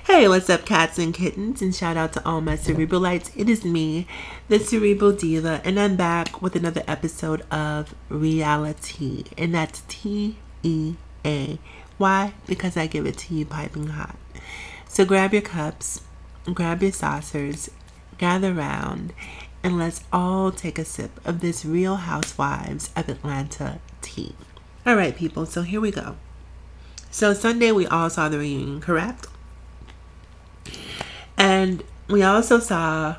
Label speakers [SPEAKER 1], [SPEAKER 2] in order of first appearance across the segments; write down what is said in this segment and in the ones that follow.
[SPEAKER 1] Hey, what's up, cats and kittens? And shout out to all my Cerebralites. It is me, the Cerebral Diva, and I'm back with another episode of RealiTEA. And that's T-E-A. Why? Because I give it to you piping hot. So grab your cups, grab your saucers, gather round, and let's all take a sip of this Real Housewives of Atlanta tea. All right, people, so here we go. So Sunday we all saw the reunion, correct? And we also saw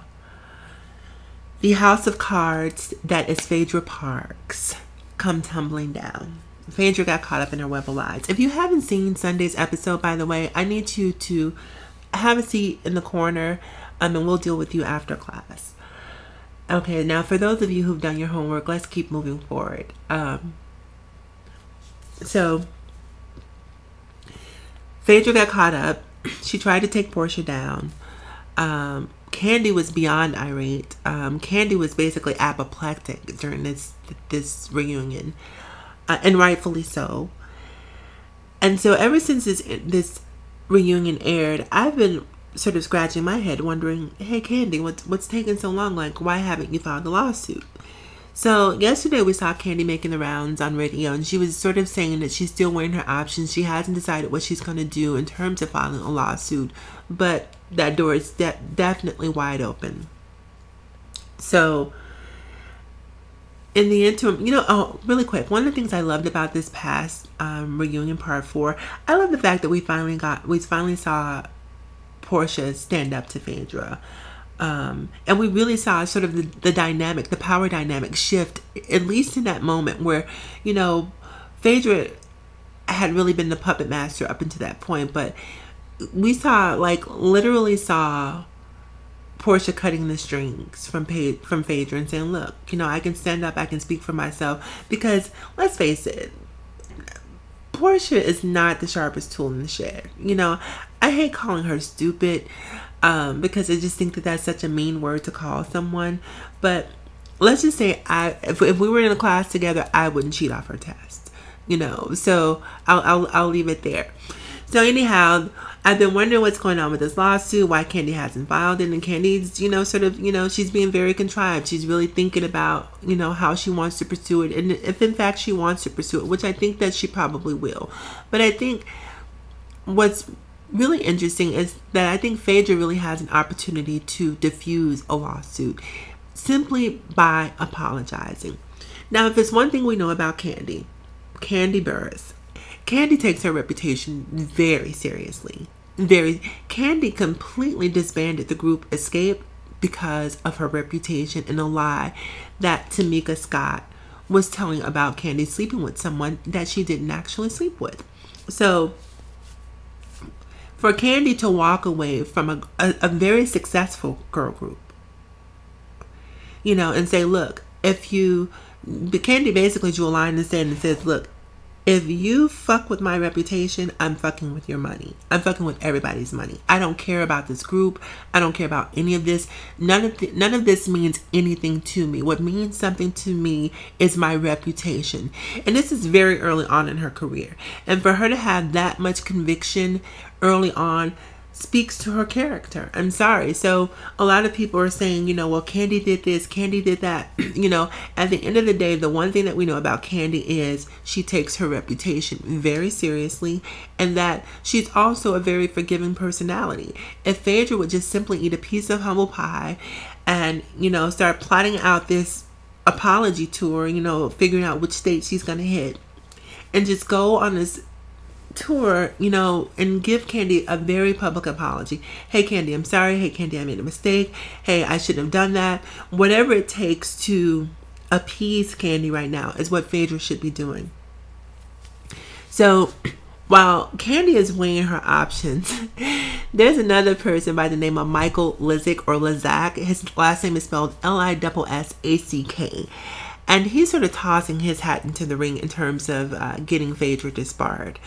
[SPEAKER 1] the house of cards that is Phaedra Parks come tumbling down. Phaedra got caught up in her web of lies. If you haven't seen Sunday's episode, by the way, I need you to have a seat in the corner, and we'll deal with you after class. Okay, now for those of you who've done your homework, let's keep moving forward. So Phaedra got caught up. She tried to take Portia down. Candy was beyond irate. Candy was basically apoplectic during this reunion, and rightfully so. And so ever since this reunion aired, I've been sort of scratching my head wondering, hey Candy, what's taking so long? Like, why haven't you filed a lawsuit? So yesterday we saw Candy making the rounds on radio, and she was sort of saying that she's still weighing her options. She hasn't decided what she's going to do in terms of filing a lawsuit, but that door is definitely wide open. So in the interim, really quick, one of the things I loved about this past reunion part 4, I love the fact that we finally saw Portia stand up to Phaedra. And we really saw sort of the dynamic, the power dynamic shift, at least in that moment where, Phaedra had really been the puppet master up until that point. But we literally saw Portia cutting the strings from Phaedra and saying, look, I can stand up, I can speak for myself. Because let's face it, Portia is not the sharpest tool in the shed. I hate calling her stupid. Because I just think that that's such a mean word to call someone. But let's just say if we were in a class together, I wouldn't cheat off her test, so I'll leave it there. So anyhow, I've been wondering what's going on with this lawsuit, why Candy hasn't filed it, and Candy's, she's being very contrived. She's really thinking about, how she wants to pursue it, and if in fact she wants to pursue it, which I think that she probably will. But I think what's really interesting is that I think Phaedra really has an opportunity to diffuse a lawsuit simply by apologizing. Now, if there's one thing we know about Candy Burris, Candy takes her reputation very seriously. Candy completely disbanded the group Escape because of her reputation and a lie that Tamika Scott was telling about Candy sleeping with someone that she didn't actually sleep with. So for Candy to walk away from a very successful girl group, and say, look, Candy basically drew a line in the sand and says, look, if you fuck with my reputation, I'm fucking with your money. I'm fucking with everybody's money. I don't care about this group. I don't care about any of this. None of this means anything to me. What means something to me is my reputation. And this is very early on in her career. And for her to have that much conviction early on speaks to her character. I'm sorry. So a lot of people are saying, well, Candy did this, Candy did that. At the end of the day, the one thing that we know about Candy is she takes her reputation very seriously, and that she's also a very forgiving personality. If Phaedra would just simply eat a piece of humble pie and, start plotting out this apology tour, figuring out which state she's going to hit, and just go on this tour, and give Candy a very public apology. Hey Candy, I'm sorry. Hey Candy, I made a mistake. Hey, I shouldn't have done that. Whatever it takes to appease Candy right now is what Phaedra should be doing. So while Candy is weighing her options, there's another person by the name of Michael Lissack or Lissack. His last name is spelled Lissack. And he's sort of tossing his hat into the ring in terms of getting Phaedra disbarred.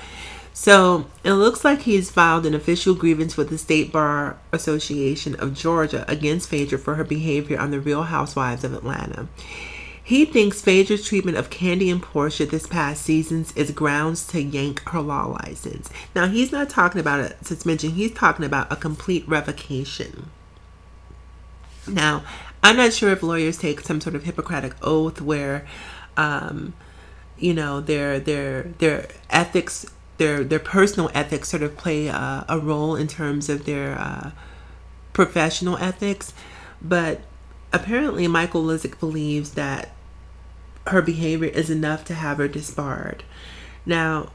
[SPEAKER 1] So it looks like he's filed an official grievance with the State Bar Association of Georgia against Phaedra for her behavior on the Real Housewives of Atlanta. He thinks Phaedra's treatment of Kandi and Portia this past seasons is grounds to yank her law license. Now, he's not talking about a suspension. He's talking about a complete revocation. Now, I'm not sure if lawyers take some sort of Hippocratic oath where, you know, their ethics, their personal ethics sort of play a role in terms of their professional ethics. But apparently Michael Lissack believes that her behavior is enough to have her disbarred. Now,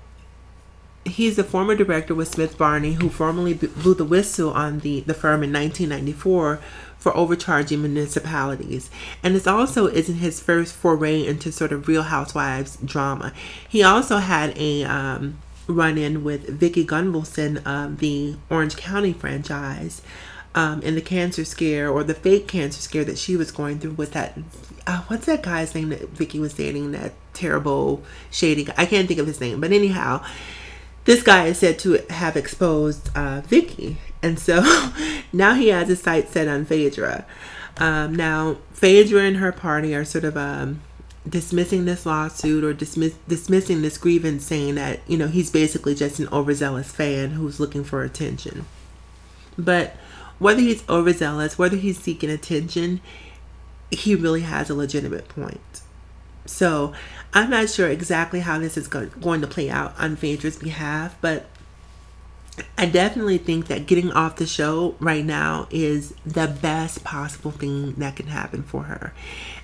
[SPEAKER 1] he's the former director with Smith Barney who formerly blew the whistle on the firm in 1994 for overcharging municipalities. And this also isn't his first foray into sort of Real Housewives drama. He also had a run-in with Vicki Gunvalson of the Orange County franchise in the cancer scare, or the fake cancer scare that she was going through with that, what's that guy's name that Vicki was dating, that terrible, shady guy? I can't think of his name. But anyhow, this guy is said to have exposed Vicki. And so now he has his sights set on Phaedra. Now, Phaedra and her party are sort of dismissing this lawsuit, or dismissing this grievance, saying that, you know, he's basically just an overzealous fan who's looking for attention. But whether he's overzealous, whether he's seeking attention, he really has a legitimate point. So I'm not sure exactly how this is going to play out on Phaedra's behalf, but I definitely think that getting off the show right now is the best possible thing that can happen for her.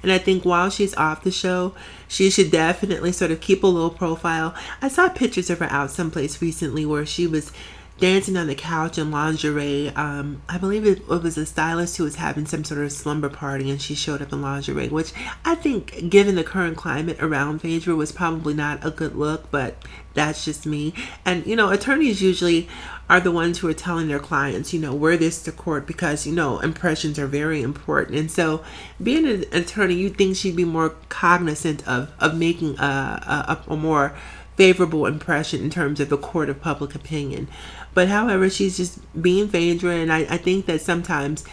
[SPEAKER 1] And I think while she's off the show, she should definitely sort of keep a low profile. I saw pictures of her out someplace recently where she was dancing on the couch in lingerie. I believe it was a stylist who was having some sort of slumber party, and she showed up in lingerie, which I think, given the current climate around Phaedra, was probably not a good look, but that's just me. And, you know, attorneys usually are the ones who are telling their clients, you know, wear this to court because, you know, impressions are very important. And so being an attorney, you'd think she'd be more cognizant of making a more favorable impression in terms of the court of public opinion. But however, she's just being Phaedra, and I think that sometimes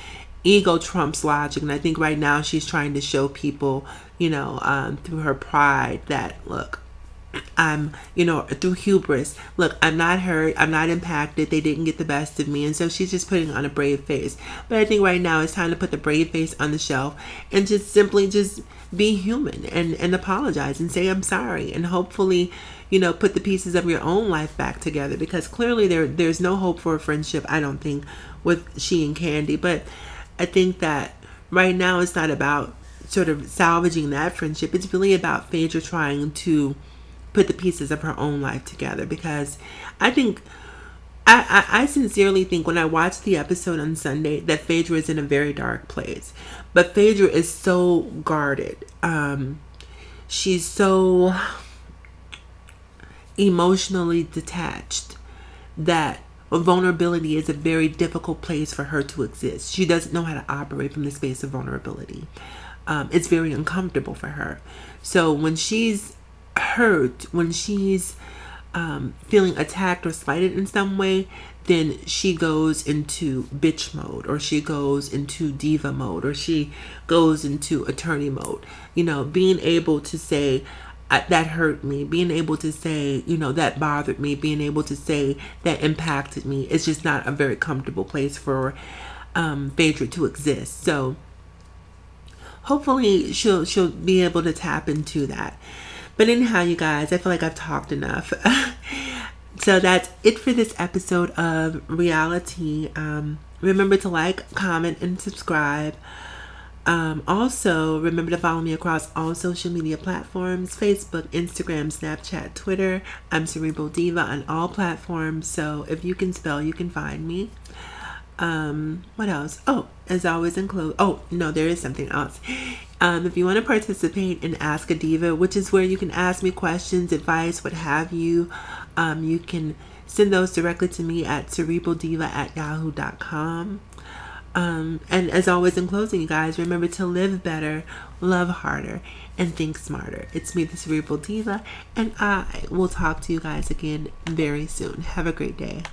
[SPEAKER 1] ego trumps logic, and I think right now she's trying to show people, you know, through her pride that, look, I'm, you know, through hubris, look, I'm not hurt, I'm not impacted, they didn't get the best of me. And so she's just putting on a brave face. But I think right now it's time to put the brave face on the shelf and just simply just be human and apologize and say I'm sorry, and hopefully, you know, put the pieces of your own life back together, because clearly there's no hope for a friendship, I don't think, with she and Kandi. But I think that right now it's not about sort of salvaging that friendship. It's really about Phaedra trying to put the pieces of her own life together, because I think I sincerely think when I watched the episode on Sunday that Phaedra is in a very dark place. But Phaedra is so guarded. She's so emotionally detached that vulnerability is a very difficult place for her to exist. She doesn't know how to operate from the space of vulnerability. It's very uncomfortable for her. So when she's hurt, when she's feeling attacked or slighted in some way, then she goes into bitch mode, or she goes into diva mode, or she goes into attorney mode. You know, being able to say, that hurt me, being able to say, you know, that bothered me, being able to say that impacted me, it's just not a very comfortable place for Phaedra to exist. So hopefully she'll be able to tap into that. But anyhow, you guys, I feel like I've talked enough. So that's it for this episode of RealiTEA. Remember to like, comment, and subscribe. Also, remember to follow me across all social media platforms: Facebook, Instagram, Snapchat, Twitter. I'm Cerebral Diva on all platforms. So if you can spell, you can find me. What else? Oh, as always, there is something else. If you want to participate in Ask a Diva, which is where you can ask me questions, advice, what have you, you can send those directly to me at cerebraldiva@yahoo.com. And as always, in closing, you guys, remember to live better, love harder, and think smarter. It's me, the Cerebral Diva, and I will talk to you guys again very soon. Have a great day.